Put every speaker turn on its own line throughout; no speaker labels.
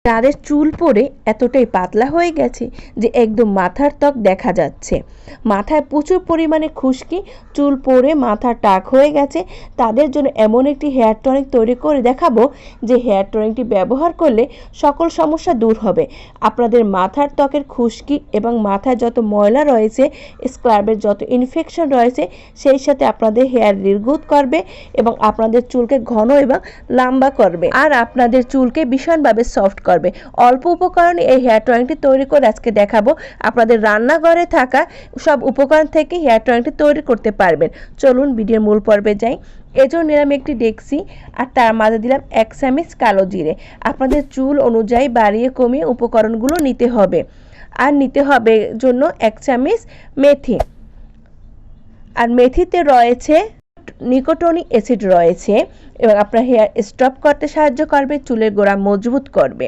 যাদের চুল পড়ে এতটাই পাতলা হয়ে গেছে যে একদম মাথার ত্বক দেখা যাচ্ছে, মাথায় প্রচুর পরিমাণে খুশকি, চুল পড়ে মাথা টাক হয়ে গেছে, তাদের জন্য এমন একটি হেয়ার টনিক তৈরি করে দেখাবো যে হেয়ার টনিকটি ব্যবহার করলে সকল সমস্যা দূর হবে। আপনাদের মাথার ত্বকের খুশকি এবং মাথায় যত ময়লা রয়েছে, স্ক্রাবের যত ইনফেকশন রয়েছে, সেই সাথে আপনাদের হেয়ার রিগ্রোথ করবে এবং আপনাদের চুলকে ঘন এবং লম্বা করবে আর আপনাদের চুলকে ভীষণভাবে সফট করবে। অল্প উপকরণে এই হেয়ার টনিকটি তৈরি করে আজকে দেখাবো। আপনাদের রান্নাঘরে থাকা সব উপকরণ থেকে হেয়ার টনিকটি তৈরি করতে পারবেন। চলুন ভিডিওর মূল পর্বে যাই। এজন্য নিলাম একটি ডেক্সি আর তার মাঝে দিলাম 1 চামচ কালো জিরে। আপনাদের চুল অনুযায়ী বাড়িয়ে কমিয়ে উপকরণগুলো নিতে হবে। আর নিতে হবে জন্য 1 চামচ মেথি, আর মেথিতে রয়েছে নিকোটিনিক অ্যাসিড রয়েছে এবং আপনার হেয়ার স্টপ করতে সাহায্য করবে, চুলের গোড়া মজবুত করবে।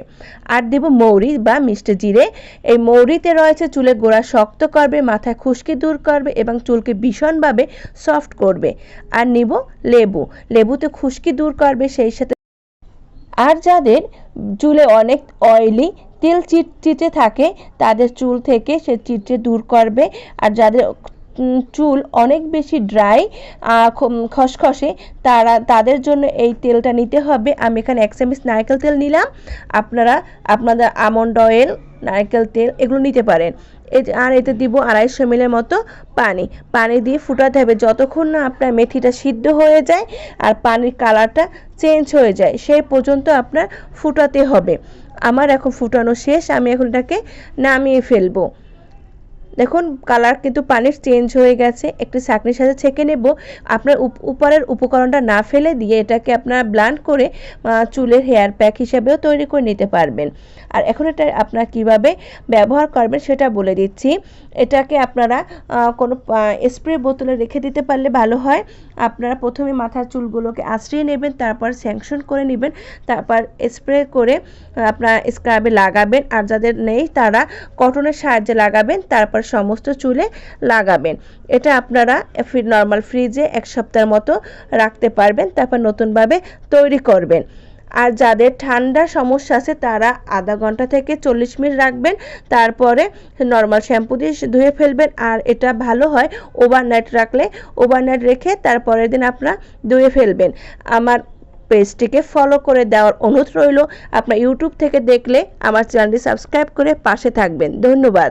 আর দেব মৌরি বা মিষ্টি জিরে। এই মৌরিতে রয়েছে চুলের গোড়া শক্ত করবে, মাথায় খুশকি দূর করবে এবং চুলকে ভীষণভাবে সফট করবে। আর নিব লেবু, লেবুতে খুশকি দূর করবে, সেই সাথে আর যাদের চুলে অনেক অয়েলি তেল চিটচিটে থাকে তাদের চুল থেকে সে চিটচে দূর করবে। আর যাদের চুল অনেক বেশি ড্রাই খসখসে তাদের জন্য এই তেলটা নিতে হবে। আমি এখানে 1 চামচ নারকেল তেল নিলাম। আপনারা আপনাদের আমন্ড অয়েল, নারকেল তেল এগুলো নিতে পারেন। আর এতে দিব 250 ml মতো পানি দিয়ে ফুটাতে হবে যতক্ষণ না আপনার মেথিটা সিদ্ধ হয়ে যায় আর পানির কালারটা চেঞ্জ হয়ে যায়, সেই পর্যন্ত আপনার ফুটাতে হবে। আমার এখন ফুটানো শেষ, আমি এখন এটাকে নামিয়ে ফেলবো। দেখুন কালার কিন্তু পানির চেঞ্জ হয়ে গেছে। একটি ছাঁকনির সাথে ছেঁকে নেব। আপনার উপরের উপকরণটা না ফেলে দিয়ে এটাকে আপনারা ব্লেন্ড করে চুলের হেয়ার প্যাক হিসেবেও তৈরি করে নিতে পারবেন। আর এখন এটা আপনারা কিভাবে ব্যবহার করবেন সেটা বলে দিচ্ছি। এটাকে আপনারা কোনো স্প্রে বোতলে রেখে দিতে পারলে ভালো হয়। আপনারা প্রথমে মাথার চুলগুলোকে আঁচড়িয়ে নেবেন, তারপর সেকশন করে নেবেন, তারপর স্প্রে করে আপনারা স্ক্রাবে লাগাবেন। আর যাদের নেই তারা কটনের সাহায্যে লাগাবেন, তারপর সমস্ত চুলে লাগাবেন। এটা আপনারা নর্মাল ফ্রিজে 1 সপ্তাহের মতো রাখতে পারবেন, তারপর নতুনভাবে তৈরি করবেন। আর যাদের ঠান্ডার সমস্যা আছে তারা আধা ঘন্টা থেকে 40 মিনিট রাখবেন, তারপরে নর্মাল শ্যাম্পু দিয়ে ধুয়ে ফেলবেন। আর এটা ভালো হয় ওভারনাইট রাখলে, ওভারনাইট রেখে তারপরের দিন আপনারা ধুয়ে ফেলবেন। আমার পেজটিকে ফলো করে দেওয়ার অনুরোধ রইল। আপনার ইউটিউব থেকে দেখলে আমার চ্যানেলটি সাবস্ক্রাইব করে পাশে থাকবেন। ধন্যবাদ।